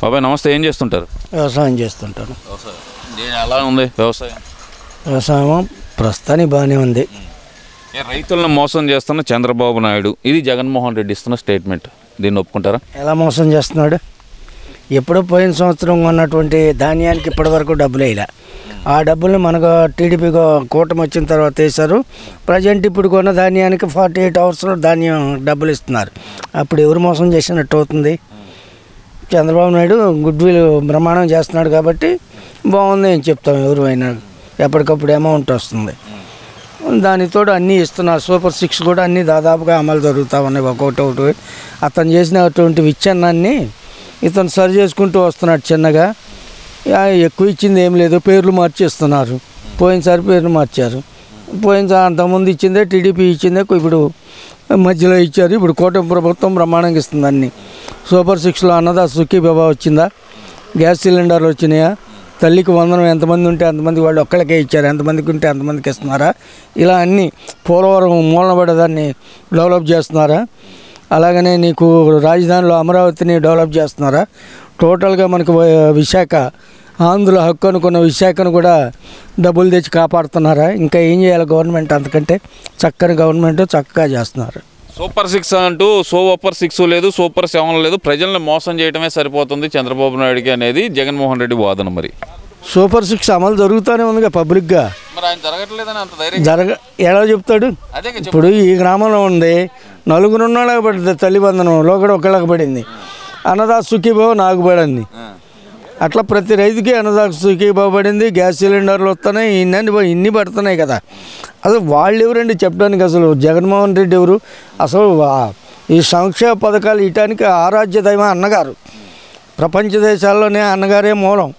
బాబాయ్ నమస్తే, ఏం చేస్తుంటారు? వ్యవసాయం చేస్తుంటాను. ఎలా ఉంది వ్యవసాయం? వ్యవసాయం ప్రస్తుతానికి బాగానే ఉంది. రైతులను మోసం చేస్తున్న చంద్రబాబు నాయుడు, ఇది జగన్మోహన్ రెడ్డి ఇస్తున్న స్టేట్మెంట్, దీన్ని ఒప్పుకుంటారా? ఎలా మోసం చేస్తున్నాడు? ఎప్పుడో పోయిన సంవత్సరం ఉన్నటువంటి ధాన్యానికి ఇప్పటి వరకు డబ్బులు వేయలే. ఆ డబ్బుల్ని మనకు టీడీపీ కూటమి వచ్చిన తర్వాత వేశారు. ప్రజెంట్ ఇప్పుడు కొన్న ధాన్యానికి 48 అవర్స్లో ధాన్యం డబ్బులు ఇస్తున్నారు. అప్పుడు ఎవరు మోసం చేసినట్టు అవుతుంది? చంద్రబాబు నాయుడు గుడ్ విల్ ప్రమాణం చేస్తున్నాడు కాబట్టి బాగుంది అని చెప్తాం. ఎవరు అయినా ఎప్పటికప్పుడు అమౌంట్ వస్తుంది. దానితో అన్నీ ఇస్తున్నారు. సూపర్ 6 కూడా అన్నీ దాదాపుగా అమలు జరుగుతూ ఉన్నాయి. ఒకటి అతను చేసినటువంటి విచ్ఛిన్నాన్ని ఇతను సరి చేసుకుంటూ వస్తున్నాడు. చిన్నగా ఎక్కువ ఇచ్చింది ఏం లేదు, పేర్లు మార్చేస్తున్నారు. పోయినసారి పేర్లు మార్చారు. అంతకుముందు ఇచ్చిందే టీడీపీ ఇచ్చిందే ఇప్పుడు మధ్యలో ఇచ్చారు. ఇప్పుడు కూటమి ప్రభుత్వం బ్రహ్మాండంగా ఇస్తుంది అన్నీ. సూపర్ 6లో అన్నదాత సుఖీబాబా వచ్చిందా, గ్యాస్ సిలిండర్లు వచ్చినాయా, తల్లికి వందనం ఎంతమంది ఉంటే అంతమంది వాళ్ళు ఒక్కళ్ళకే ఇచ్చారు, ఎంతమందికి ఉంటే అంతమందికి ఇస్తున్నారా, ఇలా అన్నీ పోలవరం మూలనబడేదాన్ని డెవలప్ చేస్తున్నారా, అలాగనే నీకు రాజధానిలో అమరావతిని డెవలప్ చేస్తున్నారా, టోటల్గా మనకు విశాఖ ఆంధ్రుల హక్కు అనుకున్న విశాఖను కూడా డబ్బులు తెచ్చి కాపాడుతున్నారా? ఇంకా ఏం చేయాలి గవర్నమెంట్? అంతకంటే చక్కని గవర్నమెంట్ చక్కగా చేస్తున్నారు. సూపర్ 6 అంటూ సూపర్ 6 లేదు, సూపర్ 7 లేదు, ప్రజల్ని మోసం చేయడమే సరిపోతుంది చంద్రబాబు నాయుడికి అనేది జగన్మోహన్ రెడ్డి వాదన. మరి సూపర్ 6 అమలు జరుగుతూనే ఉందిగా పబ్లిక్గా. మరి ఆయన జరగట్లేదని అంత ధైర్యం ఎలా చెప్తాడు? ఇప్పుడు ఈ గ్రామంలో ఉంది, నలుగురు ఉన్నాళ్ళకి పడింది తల్లి బంధనంలో కూడా ఒకళ్ళకి పడింది. అన్నదాత సుఖీబాబు నాకు పడింది. అట్లా ప్రతి రైతుకి అన్నదాత సుఖీబాబు పడింది. గ్యాస్ సిలిండర్లు వస్తున్నాయి, ఇన్ని పడుతున్నాయి కదా. అసలు వాళ్ళు ఎవరండి చెప్పడానికి? అసలు జగన్మోహన్ రెడ్డి ఎవరు? అసలు ఈ సంక్షేమ పథకాలు ఇయటానికి ఆరాధ్య దైవం అన్నగారు. ప్రపంచ దేశాల్లోనే అన్నగారే మూలం.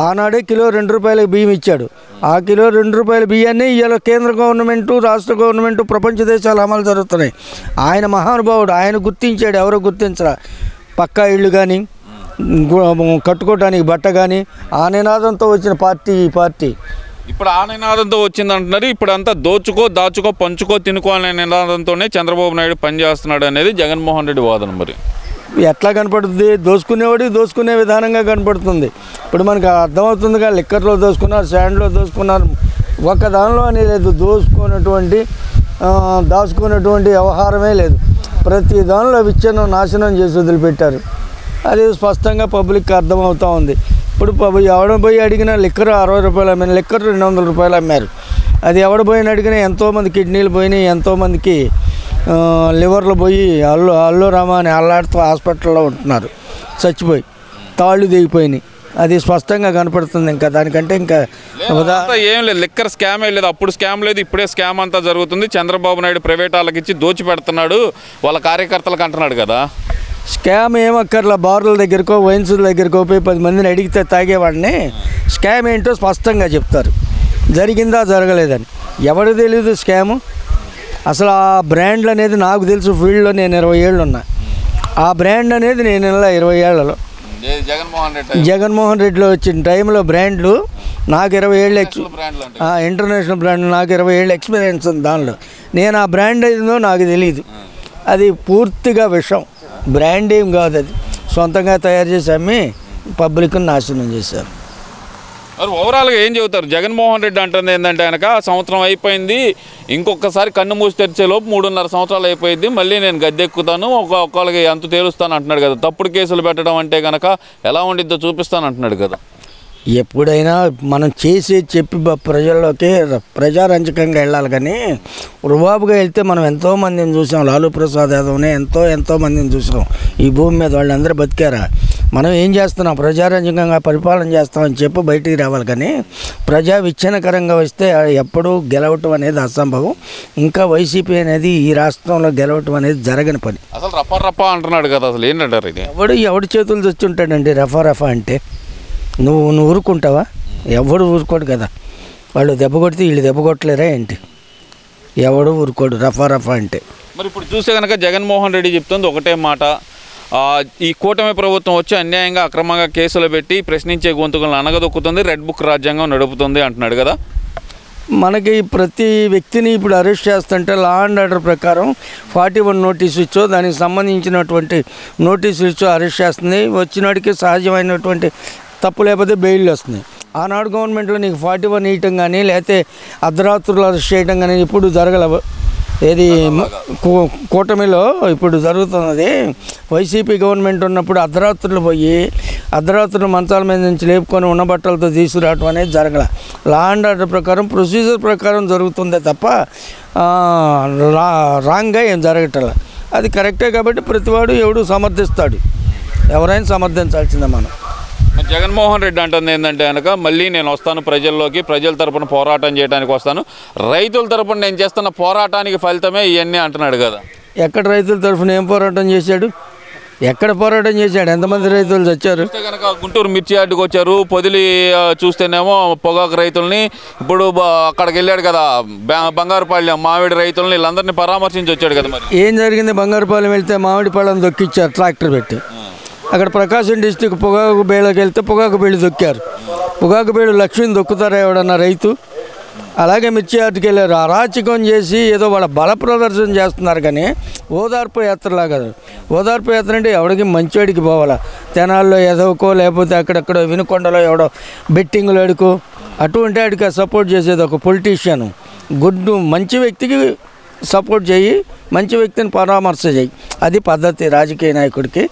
ఆనాడే కిలో 2 రూపాయలకి బియ్యం ఇచ్చాడు. ఆ కిలో 2 రూపాయల బియ్యాన్ని ఇవాళ కేంద్ర గవర్నమెంటు, రాష్ట్ర గవర్నమెంటు, ప్రపంచ దేశాలు అమలు జరుగుతున్నాయి. ఆయన మహానుభావుడు, ఆయన గుర్తించాడు, ఎవరో గుర్తించరా. పక్కా ఇళ్ళు కానీ, కట్టుకోవడానికి బట్ట కానీ, ఆ నినాదంతో వచ్చిన పార్టీ ఈ పార్టీ. ఇప్పుడు ఆ నినాదంతో వచ్చింది అంటున్నారు. ఇప్పుడు అంతా దోచుకో, దాచుకో, పంచుకో, తినుకో అనే నినాదంతోనే చంద్రబాబు నాయుడు పనిచేస్తున్నాడు అనేది జగన్మోహన్ రెడ్డి వాదన. మరి ఎట్లా కనపడుతుంది? దోసుకునేవాడికి దోసుకునే విధానంగా కనపడుతుంది. ఇప్పుడు మనకు అర్థమవుతుందిగా, లిక్కర్లో దోసుకున్నారు, శాండ్లో దోసుకున్నారు. ఒక్క దానిలో అని లేదు, దాచుకున్నటువంటి వ్యవహారమే లేదు. ప్రతి దానిలో విచ్ఛిన్నం నాశనం చేసి వదిలిపెట్టారు. అది స్పష్టంగా పబ్లిక్కి అర్థమవుతూ ఉంది. ఇప్పుడు ఎవడ పోయి అడిగినా లిక్కర్ 60 రూపాయలు అమ్మిన లిక్కర్ 200 రూపాయలు అమ్మారు. అది ఎవడ పోయిన అడిగినా ఎంతోమంది కిడ్నీలు పోయినాయి, ఎంతోమందికి లివర్లు పోయి అల్లు రామా అని అల్లాడుతూ హాస్పిటల్లో ఉంటున్నారు, చచ్చిపోయి తాళ్ళు దిగిపోయినాయి. అది స్పష్టంగా కనపడుతుంది. ఇంకా దానికంటే ఇంకా ఏం లేదు, లిక్కర్ స్కామ్ లేదు, అప్పుడు స్కామ్ లేదు, ఇప్పుడే స్కామ్ అంతా జరుగుతుంది. చంద్రబాబు నాయుడు ప్రైవేట్ వాళ్ళకి ఇచ్చి దోచి పెడుతున్నాడు వాళ్ళ కార్యకర్తలకు అంటున్నాడు కదా. స్కామ్ ఏమక్కర్లా, బార్ల దగ్గరకో వైన్స్ దగ్గరకో పోయి 10 మందిని అడిగితే తాగేవాడిని స్కామ్ ఏంటో స్పష్టంగా చెప్తారు. జరిగిందా జరగలేదని ఎవరికి తెలియదు స్కాము. అసలు ఆ బ్రాండ్లు అనేది నాకు తెలుసు. ఫీల్డ్లో నేను 20 ఏళ్ళు ఉన్నా. ఆ బ్రాండ్ అనేది నేను 20 ఏళ్లలో జగన్మోహన్ రెడ్డిలో వచ్చిన టైంలో బ్రాండ్లు నాకు 20 ఏళ్ళు ఇంటర్నేషనల్ బ్రాండ్లు నాకు 20 ఏళ్ళు ఎక్స్పీరియన్స్ ఉంది దానిలో. నేను ఆ బ్రాండ్ ఏదో నాకు తెలియదు. అది పూర్తిగా విషం, బ్రాండ్ ఏం కాదు. అది సొంతంగా తయారు చేసి అమ్మి పబ్లిక్ని నాశనం చేశారు. మరి ఓవరాల్గా ఏం చెబుతారు? జగన్మోహన్ రెడ్డి అంటుంది ఏంటంటే కనుక సంవత్సరం అయిపోయింది, ఇంకొకసారి కన్ను మూసి తెరిచేలోపు 3.5 సంవత్సరాలు అయిపోయింది, మళ్ళీ నేను గద్దెక్కుతాను, ఒక్కొక్కరికి ఎంత తేలుస్తాను అంటున్నాడు కదా. తప్పుడు కేసులు పెట్టడం అంటే కనుక ఎలా ఉండిద్దో చూపిస్తాను అంటున్నాడు కదా. ఎప్పుడైనా మనం చెప్పి ప్రజల్లోకి ప్రజారంజకంగా వెళ్ళాలి. కానీ రుబాబుగా వెళ్తే మనం ఎంతోమందిని చూసాం. లాలూ ప్రసాద్ యాదవ్ని ఎంతోమందిని చూసాం. ఈ భూమి మీద వాళ్ళందరూ బతికారా? మనం ఏం చేస్తున్నాం? ప్రజారంజకంగా పరిపాలన చేస్తామని చెప్పి బయటికి రావాలి. కానీ ప్రజా విచ్ఛిన్నకరంగా వస్తే ఎప్పుడూ గెలవటం అనేది అసంభవం. ఇంకా వైసీపీ అనేది ఈ రాష్ట్రంలో గెలవటం అనేది జరగని పని. అసలు రఫా అంటున్నాడు కదా, అసలు ఏంటంటారు ఇది? ఎవడి చేతులు తెచ్చి ఉంటాడండి రఫా అంటే? నువ్వు ఊరుకుంటావా? ఎవడు ఊరుకోడు కదా. వాళ్ళు దెబ్బ కొడితే వీళ్ళు దెబ్బ కొట్టలేరా ఏంటి? ఎవడు ఊరుకోడు రఫా అంటే. మరి ఇప్పుడు చూస్తే కనుక జగన్మోహన్ రెడ్డి చెప్తుంది ఒకటే మాట, ఈ కూటమి ప్రభుత్వం వచ్చి అన్యాయంగా అక్రమంగా కేసులు పెట్టి ప్రశ్నించే గొంతుకులను అనగదొక్కుతుంది, రెడ్ బుక్ రాజ్యాంగం నడుపుతుంది అంటున్నాడు కదా. మనకి ప్రతి వ్యక్తిని ఇప్పుడు అరెస్ట్ చేస్తుంటే లా అండ్ ఆర్డర్ ప్రకారం 41 నోటీసు ఇచ్చో దానికి సంబంధించినటువంటి నోటీసులు ఇచ్చో అరెస్ట్ చేస్తుంది. వచ్చినాడికి సహజమైనటువంటి తప్పు లేకపోతే బెయిల్ వస్తుంది. ఆనాడు గవర్నమెంట్లో నీకు 41 ఇవ్వటం కానీ లేకపోతే అర్ధరాత్రులు అరెస్ట్ చేయడం కానీ ఇప్పుడు జరగలవు. ఏది కూటమిలో ఇప్పుడు జరుగుతున్నది. వైసీపీ గవర్నమెంట్ ఉన్నప్పుడు అర్ధరాత్రులు పోయి అర్ధరాత్రులు మంచాల మీద నుంచి లేపుకొని ఉన్న బట్టలతో తీసుకురావడం అనేది జరగల. లా అండ్ ఆర్డర్ ప్రకారం ప్రొసీజర్ ప్రకారం జరుగుతుందే తప్ప రాంగ్గా ఏం జరగటం. అది కరెక్టే కాబట్టి ప్రతివాడు ఎవడు సమర్థిస్తాడు. ఎవరైనా సమర్థించాల్సిందే మనం. జగన్మోహన్ రెడ్డి అంటుంది ఏంటంటే కనుక మళ్ళీ నేను వస్తాను ప్రజల్లోకి, ప్రజల తరపున పోరాటం చేయడానికి వస్తాను, రైతుల తరపున నేను చేస్తున్న పోరాటానికి ఫలితమే ఇవన్నీ అంటున్నాడు కదా. ఎక్కడ రైతుల తరఫున ఏం పోరాటం చేశాడు? ఎక్కడ పోరాటం చేశాడు? ఎంతమంది రైతులు చచ్చారు? కనుక గుంటూరు మిర్చి యార్డుకి వచ్చారు. పొదిలి చూస్తేనేమో పొగాకు రైతుల్ని, ఇప్పుడు అక్కడికి వెళ్ళాడు కదా బంగారుపాళ్యం మామిడి రైతుల్ని, వీళ్ళందరినీ పరామర్శించి వచ్చాడు కదా. మరి ఏం జరిగింది? బంగారుపాలెం వెళ్తే మామిడి పళ్ళని దొక్కిచ్చారు ట్రాక్టర్ పెట్టి. అక్కడ ప్రకాశం డిస్టిక్ పొగాకు బేళ్ళకి వెళ్తే పొగాకు బేళ్ళు దొక్కారు. పొగాకు బేళ్ళు లక్ష్మిని దొక్కుతారా ఎవడన్నా రైతు? అలాగే మిర్చి యార్డుకి వెళ్ళారు. అరాచకం చేసి ఏదో వాళ్ళ బల ప్రదర్శన చేస్తున్నారు కానీ ఓదార్పు యాత్రలాగా. ఓదార్పు యాత్ర అంటే ఎవడికి మంచివాడికి పోవాలా? తెనాల్లో ఎదవకో లేకపోతే అక్కడెక్కడో వినుకొండలో ఎవడో బెట్టింగ్లు అడుకో అటువంటి వాడికి సపోర్ట్ చేసేది ఒక పొలిటీషియన్. మంచి వ్యక్తికి సపోర్ట్ చేయి, మంచి వ్యక్తిని పరామర్శ చేయి. అది పద్ధతి రాజకీయ నాయకుడికి.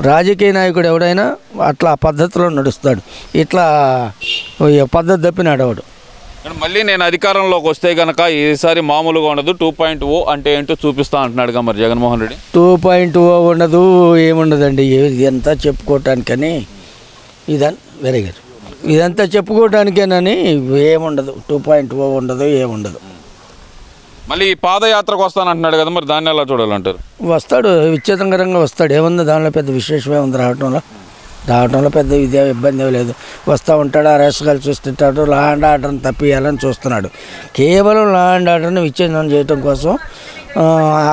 రాజకీయ నాయకుడు ఎవడైనా అట్లా పద్ధతిలో నడుస్తాడు. ఇట్లా పద్ధతి తప్పినాడు వాడు. మళ్ళీ నేను అధికారంలోకి వస్తే కనుక ఈసారి మామూలుగా ఉండదు, 2.0 అంటే ఏంటో చూపిస్తా అంటున్నాడుగా మరి జగన్మోహన్ రెడ్డి. 2.0 ఉండదు, ఏముండదండి. ఇదంతా చెప్పుకోవటానికని వెరీ గుడ్. ఇదంతా చెప్పుకోవటానికేనని ఏముండదు. 2.0 ఉండదు, ఏముండదు. మళ్ళీ పాదయాత్రకు వస్తానంటున్నాడు కదా, మరి దాన్ని ఎలా చూడాలంటారు? వస్తాడు, విచ్ఛేదంకరంగా వస్తాడు. ఏముంది దానిలో? పెద్ద విశేషమే ఉంది. రావటంలో పెద్ద ఇబ్బంది లేదు. వస్తూ ఉంటాడు, అరెస్ట్ కలిసి చూస్తుంటాడు, లా అండ్ ఆర్డర్ని తప్పియాలని చూస్తున్నాడు. కేవలం లా అండ్ ఆర్డర్ని విచ్ఛేదనం చేయడం కోసం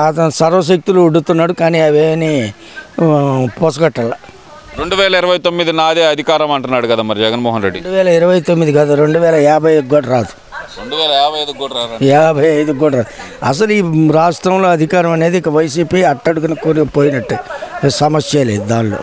అతను సర్వశక్తులు ఉడుతున్నాడు. కానీ అవేని పొసగట్టాల. 2029 నాదే అధికారం అంటున్నాడు కదా మరి జగన్మోహన్ రెడ్డి. 2029 కాదు, 2050 కూడా రాదు. 55 కూడా రాదు. అసలు ఈ రాష్ట్రంలో అధికారం అనేది ఇక వైసీపీ అట్టడుగున పోయినట్టే. సమస్య లేదు దానిలో.